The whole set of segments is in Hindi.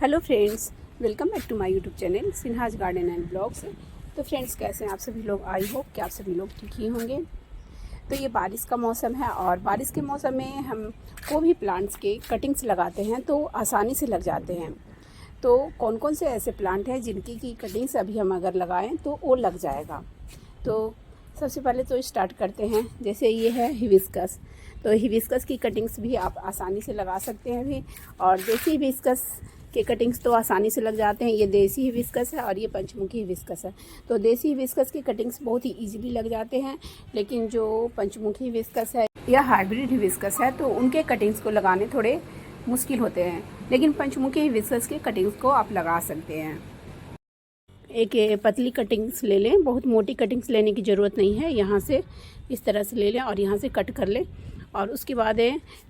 Hello friends, welcome back to my YouTube channel Sinha's garden and blogs. तो फ्रेंड्स, कैसे हैं आप सभी लोग? आई होप कि आप सभी लोग ठीक ही होंगे। तो ये बारिश का मौसम है और बारिश के मौसम में हम कोई भी प्लांट्स के कटिंग्स लगाते हैं तो आसानी से लग जाते हैं। तो कौन कौन से ऐसे प्लांट हैं जिनकी की कटिंग्स अभी हम अगर लगाएं तो वो लग जाएगा। तो सबसे पहले तो स्टार्ट करते हैं। जैसे ये है हिबिस्कस। तो हिबिस्कस की कटिंग्स भी आप आसानी से लगा सकते हैं भी। और देसी हिबिस्कस के कटिंग्स तो आसानी से लग जाते हैं। ये देसी हिबिस्कस है और ये पंचमुखी हिबिस्कस है। तो देसी हिबिस्कस के कटिंग्स बहुत ही इजीली लग जाते हैं, लेकिन जो पंचमुखी हिबिस्कस है या हाइब्रिड हिबिस्कस है तो उनके कटिंग्स को लगाने थोड़े मुश्किल होते हैं। लेकिन पंचमुखी हिबिस्कस के कटिंग्स को आप लगा सकते हैं। एक पतली कटिंग्स ले लें, बहुत मोटी कटिंग्स लेने की ज़रूरत नहीं है। यहाँ से इस तरह से ले लें और यहाँ से कट कर लें। और उसके बाद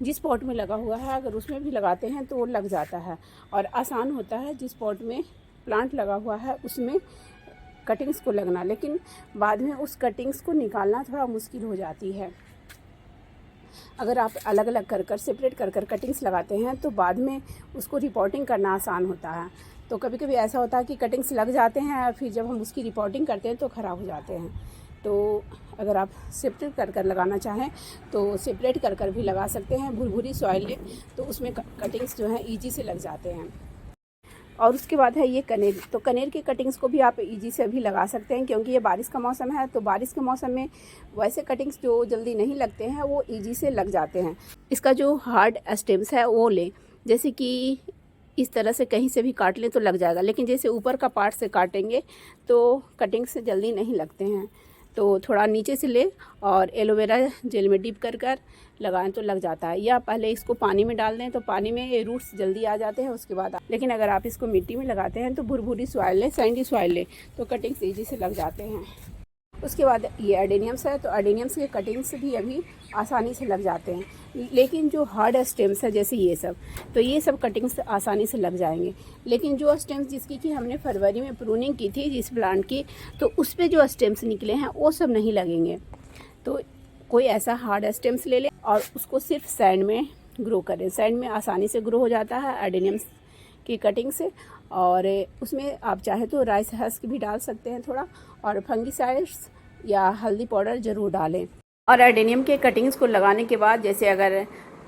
जिस पॉट में लगा हुआ है अगर उसमें भी लगाते हैं तो वो लग जाता है और आसान होता है। जिस पॉट में प्लांट लगा हुआ है उसमें कटिंग्स को लगना, लेकिन बाद में उस कटिंग्स को निकालना थोड़ा मुश्किल हो जाती है। अगर आप अलग अलग कर सेपरेट कर कटिंग्स लगाते हैं तो बाद में उसको रिपोर्टिंग करना आसान होता है। तो कभी कभी ऐसा होता है कि कटिंग्स लग जाते हैं, फिर जब हम उसकी रिपोर्टिंग करते हैं तो ख़राब हो जाते हैं। तो अगर आप सेपरेट कर लगाना चाहें तो सेपरेट कर भी लगा सकते हैं। भुरभुरी सॉइल लें तो उसमें कटिंग्स जो हैं ईजी से लग जाते हैं। और उसके बाद है ये कनेर। तो कनेर के कटिंग्स को भी आप ईजी से भी लगा सकते हैं, क्योंकि ये बारिश का मौसम है। तो बारिश के मौसम में वैसे कटिंग्स जो जल्दी नहीं लगते हैं वो ईजी से लग जाते हैं। इसका जो हार्ड स्टेम्स है वो लें। जैसे कि इस तरह से कहीं से भी काट लें तो लग जाएगा, लेकिन जैसे ऊपर का पार्ट से काटेंगे तो कटिंग्स जल्दी नहीं लगते हैं। तो थोड़ा नीचे से ले और एलोवेरा जेल में डिप कर लगाएं तो लग जाता है। या पहले इसको पानी में डाल दें तो पानी में रूट्स जल्दी आ जाते हैं उसके बाद। लेकिन अगर आप इसको मिट्टी में लगाते हैं तो भुरभुरी सॉइल लें, सैंडी सॉइल लें तो कटिंग्स ईजी से लग जाते हैं। उसके बाद ये एडेनियम्स है। तो एडेनियम्स के कटिंग्स भी अभी आसानी से लग जाते हैं, लेकिन जो हार्ड स्टेम्स है जैसे ये सब, तो ये सब कटिंग्स आसानी से लग जाएंगे। लेकिन जो स्टेम्स जिसकी कि हमने फरवरी में प्रूनिंग की थी जिस प्लांट की, तो उस पर जो स्टेम्स निकले हैं वो सब नहीं लगेंगे। तो कोई ऐसा हार्ड स्टेम्स ले लें और उसको सिर्फ सैंड में ग्रो करें। सैंड में आसानी से ग्रो हो जाता है एडेनियम्स की कटिंग से। और उसमें आप चाहे तो राइस हस्क भी डाल सकते हैं थोड़ा, और फंगीसाइड्स या हल्दी पाउडर ज़रूर डालें। और एडेनियम के कटिंग्स को लगाने के बाद जैसे अगर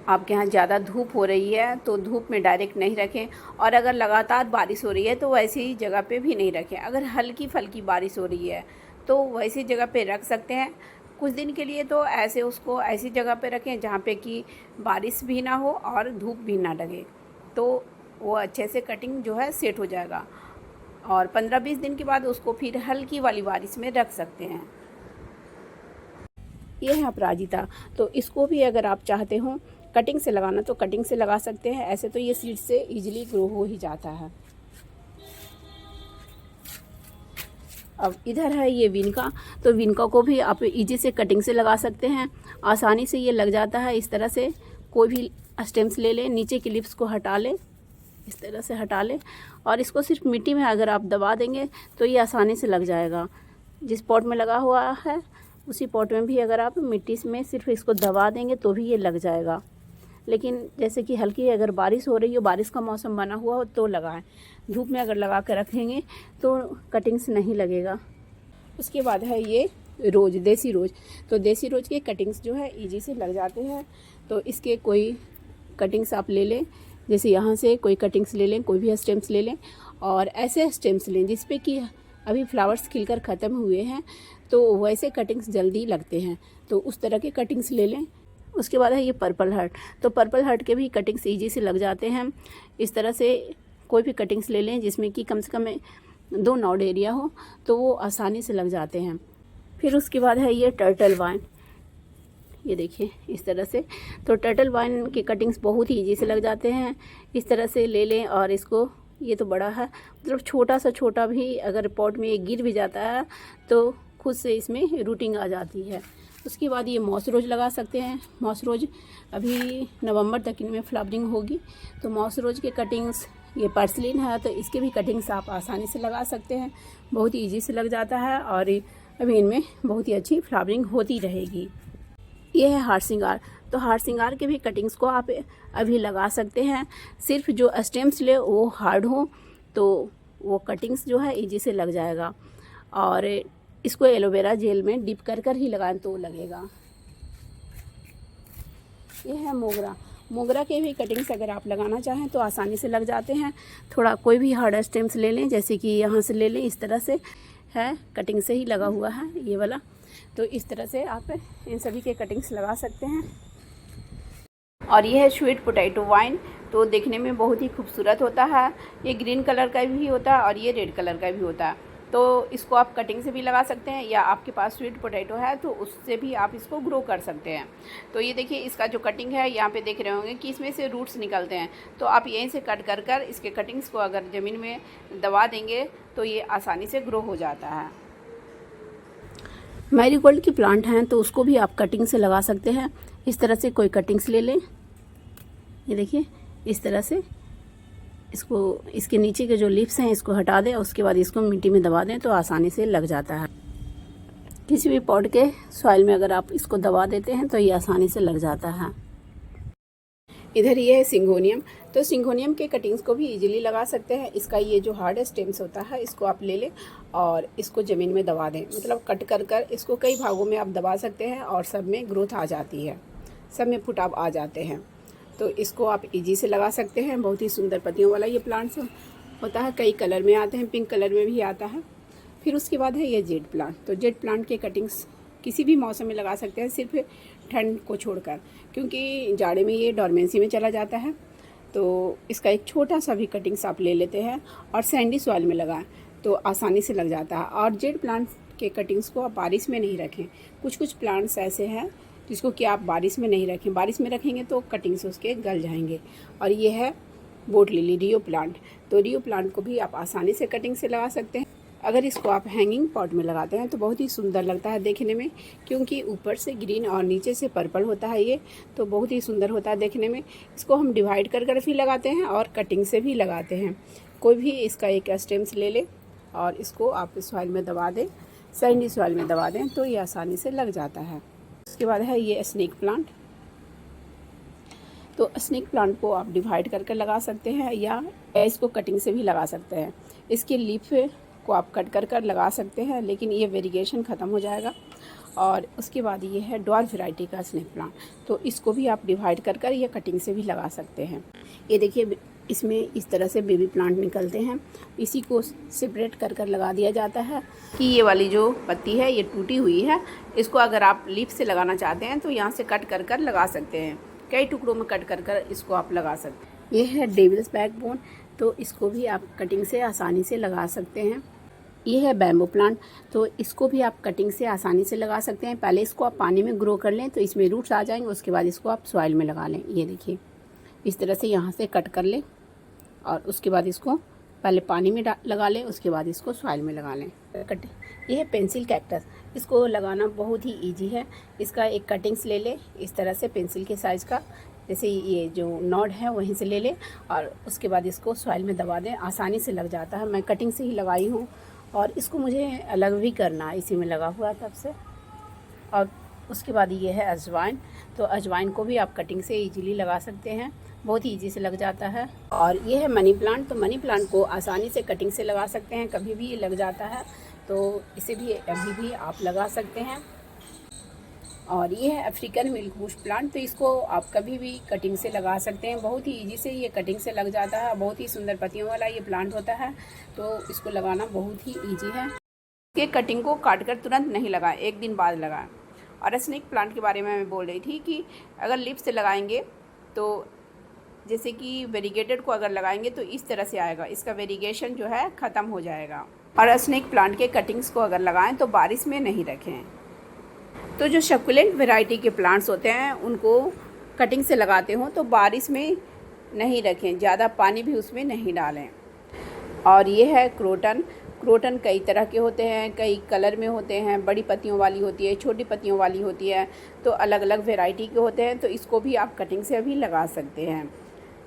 आपके यहाँ ज़्यादा धूप हो रही है तो धूप में डायरेक्ट नहीं रखें, और अगर लगातार बारिश हो रही है तो वैसी जगह पे भी नहीं रखें। अगर हल्की फुल्की बारिश हो रही है तो वैसी जगह पे रख सकते हैं कुछ दिन के लिए। तो ऐसे उसको ऐसी जगह पे रखें जहाँ पे कि बारिश भी ना हो और धूप भी ना लगे, तो वो अच्छे से कटिंग जो है सेट हो जाएगा। और 15-20 दिन के बाद उसको फिर हल्की वाली बारिश में रख सकते हैं। ये है अपराजिता। तो इसको भी अगर आप चाहते हो कटिंग से लगाना तो कटिंग से लगा सकते हैं। ऐसे तो ये सीड से इजीली ग्रो हो ही जाता है। अब इधर है ये विनका। तो विनका को भी आप इजी से कटिंग से लगा सकते हैं, आसानी से ये लग जाता है। इस तरह से कोई भी स्टेम्स ले लें, नीचे की लिप्स को हटा लें, इस तरह से हटा लें और इसको सिर्फ मिट्टी में अगर आप दबा देंगे तो ये आसानी से लग जाएगा। जिस पॉट में लगा हुआ है उसी पॉट में भी अगर आप मिट्टी में सिर्फ इसको दबा देंगे तो भी ये लग जाएगा। लेकिन जैसे कि हल्की अगर बारिश हो रही हो, बारिश का मौसम बना हुआ हो तो लगाएं। धूप में अगर लगा कर रखेंगे तो कटिंग्स नहीं लगेगा। उसके बाद है ये रोज़, देसी रोज़। तो देसी रोज़ के कटिंग्स जो है ईजी से लग जाते हैं। तो इसके कोई कटिंग्स आप ले लें, जैसे यहाँ से कोई कटिंग्स ले लें, कोई भी स्टेम्स ले लें और ऐसे स्टेम्स लें जिस पे कि अभी फ्लावर्स खिलकर ख़त्म हुए हैं, तो वैसे कटिंग्स जल्दी लगते हैं। तो उस तरह के कटिंग्स ले लें। उसके बाद है ये पर्पल हार्ट। तो पर्पल हार्ट के भी कटिंग्स ईजी से लग जाते हैं। इस तरह से कोई भी कटिंग्स ले लें जिसमें कि कम से कम 2 नोड एरिया हो, तो वो आसानी से लग जाते हैं। फिर उसके बाद है ये टर्टल वाइन। ये देखिए इस तरह से। तो टर्टल वाइन के कटिंग्स बहुत ही ईजी से लग जाते हैं। इस तरह से ले लें और इसको, ये तो बड़ा है, मतलब छोटा सा छोटा भी अगर पॉट में ये गिर भी जाता है तो खुद से इसमें रूटिंग आ जाती है। उसके बाद ये मॉस रोज लगा सकते हैं। मॉस रोज अभी नवंबर तक इनमें फ्लावरिंग होगी। तो मॉस रोज के कटिंग्स, ये पर्सलिन है तो इसके भी कटिंग्स आप आसानी से लगा सकते हैं। बहुत ही ईजी से लग जाता है और अभी इनमें बहुत ही अच्छी फ्लावरिंग होती रहेगी। ये है हार श्रृंगार। तो हार श्रृंगार के भी कटिंग्स को आप अभी लगा सकते हैं। सिर्फ जो स्टेम्स ले वो हार्ड हो तो वो कटिंग्स जो है इजी से लग जाएगा। और इसको एलोवेरा जेल में डिप कर कर ही लगाएं तो लगेगा। ये है मोगरा। मोगरा के भी कटिंग्स अगर आप लगाना चाहें तो आसानी से लग जाते हैं। थोड़ा कोई भी हार्ड स्टेम्स ले लें, जैसे कि यहाँ से ले लें, इस तरह से है, कटिंग से ही लगा हुआ है ये वाला। तो इस तरह से आप इन सभी के कटिंग्स लगा सकते हैं। और ये है स्वीट पोटैटो वाइन, तो देखने में बहुत ही खूबसूरत होता है। ये ग्रीन कलर का भी होता है और ये रेड कलर का भी होता है। तो इसको आप कटिंग से भी लगा सकते हैं, या आपके पास स्वीट पोटैटो है तो उससे भी आप इसको ग्रो कर सकते हैं। तो ये देखिए इसका जो कटिंग है, यहाँ पे देख रहे होंगे कि इसमें से रूट्स निकलते हैं। तो आप यहीं से कट कर कर इसके कटिंग्स को अगर ज़मीन में दबा देंगे तो ये आसानी से ग्रो हो जाता है। मैरीगोल्ड की प्लांट हैं तो उसको भी आप कटिंग से लगा सकते हैं। इस तरह से कोई कटिंग्स ले लें, ये देखिए इस तरह से इसको, इसके नीचे के जो लीव्स हैं इसको हटा दें, उसके बाद इसको मिट्टी में दबा दें तो आसानी से लग जाता है। किसी भी पॉट के सॉइल में अगर आप इसको दबा देते हैं तो ये आसानी से लग जाता है। इधर ये है सिंगोनियम, तो सिंगोनियम के कटिंग्स को भी इजीली लगा सकते हैं। इसका ये जो हार्ड स्टेम्स होता है इसको आप ले लें और इसको ज़मीन में दबा दें, मतलब कट कर कर इसको कई भागों में आप दबा सकते हैं और सब में ग्रोथ आ जाती है, सब में फुटाव आ जाते हैं। तो इसको आप इजी से लगा सकते हैं। बहुत ही सुंदर पत्तियों वाला ये प्लांट्स होता है, कई कलर में आते हैं, पिंक कलर में भी आता है। फिर उसके बाद है ये जेड प्लांट, तो जेड प्लांट के कटिंग्स किसी भी मौसम में लगा सकते हैं, सिर्फ ठंड को छोड़कर, क्योंकि जाड़े में ये डॉर्मेंसी में चला जाता है। तो इसका एक छोटा सा भी कटिंग्स आप ले लेते हैं और सैंडी सॉइल में लगाएं तो आसानी से लग जाता है। और जेड प्लांट के कटिंग्स को आप बारिश में नहीं रखें। कुछ कुछ प्लांट्स ऐसे हैं जिसको कि आप बारिश में नहीं रखें, बारिश में रखेंगे तो कटिंग्स उसके गल जाएंगे। और ये है बोट लिली रियो प्लांट, तो रियो प्लांट को भी आप आसानी से कटिंग से लगा सकते हैं। अगर इसको आप हैंगिंग पॉट में लगाते हैं तो बहुत ही सुंदर लगता है देखने में, क्योंकि ऊपर से ग्रीन और नीचे से पर्पल होता है ये, तो बहुत ही सुंदर होता है देखने में। इसको हम डिवाइड कर कर भी लगाते हैं और कटिंग से भी लगाते हैं। कोई भी इसका एक स्टेम्स ले ले और इसको आप सॉइल में दबा दें, सैंडी सॉइल में दबा दें तो ये आसानी से लग जाता है। उसके बाद है ये स्नेक प्लांट, तो स्नेक प्लांट को आप डिवाइड करके लगा सकते हैं या इसको कटिंग से भी लगा सकते हैं। इसके लीफ को आप कट कर कर लगा सकते हैं, लेकिन ये वेरिगेशन ख़त्म हो जाएगा। और उसके बाद ये है ड्वार्फ वैरायटी का स्नेक प्लांट, तो इसको भी आप डिवाइड कर कर या कटिंग से भी लगा सकते हैं। ये देखिए इसमें इस तरह से बेबी प्लांट निकलते हैं, इसी को सेपरेट कर कर लगा दिया जाता है कि ये वाली जो पत्ती है ये टूटी हुई है, इसको अगर आप लीफ से लगाना चाहते हैं तो यहाँ से कट कर कर लगा सकते हैं। कई टुकड़ों में कट कर कर इसको आप लगा सकते हैं। ये है डेविल्स बैकबोन, तो इसको भी आप कटिंग से आसानी से लगा सकते हैं। ये है बैम्बू प्लांट, तो इसको भी आप कटिंग से आसानी से लगा सकते हैं। पहले इसको आप पानी में ग्रो कर लें तो इसमें रूट्स आ जाएंगे, उसके बाद इसको आप सॉइल में लगा लें। ये देखिए इस तरह से यहाँ से कट कर लें और उसके बाद इसको पहले पानी में लगा लें, उसके बाद इसको सॉइल में लगा लें। ये है पेंसिल कैक्टस, इसको लगाना बहुत ही इजी है। इसका एक कटिंग्स ले लें इस तरह से पेंसिल के साइज़ का, जैसे ये जो नॉड है वहीं से ले लें और उसके बाद इसको सॉइल में दबा दें, आसानी से लग जाता है। मैं कटिंग से ही लगाई हूँ और इसको मुझे अलग भी करना, इसी में लगा हुआ तब से। और उसके बाद ये है अजवाइन, तो अजवाइन को भी आप कटिंग से इजीली लगा सकते हैं, बहुत ही ईजी से लग जाता है। और ये है मनी प्लांट, तो मनी प्लांट को आसानी से कटिंग से लगा सकते हैं, कभी भी लग जाता है, तो इसे भी अभी भी आप लगा सकते हैं। और ये है अफ्रीकन मिल्क बुश प्लांट, तो इसको आप कभी भी कटिंग से लगा सकते हैं, बहुत ही इजी से ये कटिंग से लग जाता है। बहुत ही सुंदर पत्तियों वाला ये प्लांट होता है, तो इसको लगाना बहुत ही ईजी है। ये कटिंग को काट कर तुरंत नहीं लगाएं, एक दिन बाद लगाएं। और स्नेक प्लांट के बारे में मैं बोल रही थी कि अगर लिप से लगाएंगे तो जैसे कि वेरीगेटेड को अगर लगाएंगे तो इस तरह से आएगा, इसका वेरीगेशन जो है ख़त्म हो जाएगा। और स्नेक प्लांट के कटिंग्स को अगर लगाएं तो बारिश में नहीं रखें। तो जो शक्युलेंट वैरायटी के प्लांट्स होते हैं उनको कटिंग से लगाते हो तो बारिश में नहीं रखें, ज़्यादा पानी भी उसमें नहीं डालें। और ये है क्रोटन, क्रोटन कई तरह के होते हैं, कई कलर में होते हैं, बड़ी पत्तियों वाली होती है, छोटी पत्तियों वाली होती है, तो अलग अलग वैरायटी के होते हैं, तो इसको भी आप कटिंग से अभी लगा सकते हैं।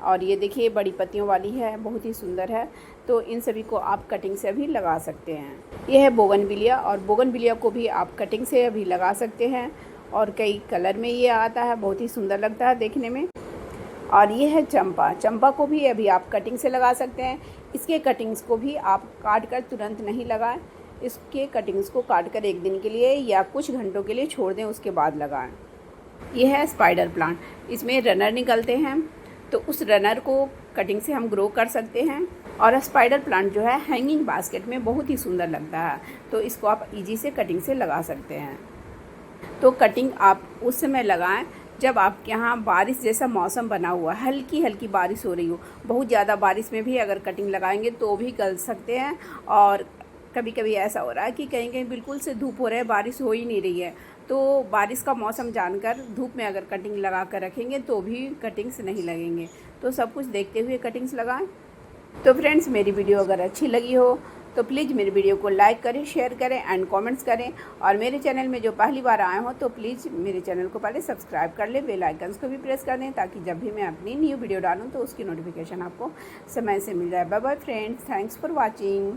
और ये देखिए बड़ी पत्तियों वाली है, बहुत ही सुंदर है, तो इन सभी को आप कटिंग से भी लगा सकते हैं। ये है बोगनविलिया, और बोगनविलिया को भी आप कटिंग से अभी लगा सकते हैं। और कई कलर में ये आता है, बहुत ही सुंदर लगता है देखने में। और ये है चंपा। चंपा को भी अभी आप कटिंग से लगा सकते हैं। इसके कटिंग्स को भी आप काट कर तुरंत नहीं लगाएं, इसके कटिंग्स को काट कर एक दिन के लिए या कुछ घंटों के लिए छोड़ दें, उसके बाद लगाएं। ये है स्पाइडर प्लांट। इसमें रनर निकलते हैं, तो उस रनर को कटिंग से हम ग्रो कर सकते हैं। और स्पाइडर प्लांट जो है हैंगिंग बास्केट में बहुत ही सुंदर लगता है, तो इसको आप इजी से कटिंग से लगा सकते हैं। तो कटिंग आप उस समय लगाएं जब आपके यहाँ बारिश जैसा मौसम बना हुआ, हल्की हल्की बारिश हो रही हो। बहुत ज़्यादा बारिश में भी अगर कटिंग लगाएंगे तो भी गल सकते हैं। और कभी कभी ऐसा हो रहा है कि कहीं कहीं बिल्कुल से धूप हो रहा है, बारिश हो ही नहीं रही है, तो बारिश का मौसम जानकर धूप में अगर कटिंग लगा कर रखेंगे तो भी कटिंग्स नहीं लगेंगे। तो सब कुछ देखते हुए कटिंग्स लगाएं। तो फ्रेंड्स, मेरी वीडियो अगर अच्छी लगी हो तो प्लीज़ मेरी वीडियो को लाइक करें, शेयर करें एंड कमेंट्स करें। और मेरे चैनल में जो पहली बार आए हो तो प्लीज़ मेरे चैनल को पहले सब्सक्राइब कर लें, बेल आइकन्स को भी प्रेस कर दें, ताकि जब भी मैं अपनी न्यू वीडियो डालूँ तो उसकी नोटिफिकेशन आपको समय से मिल जाए। Bye bye friends, thanks for watching.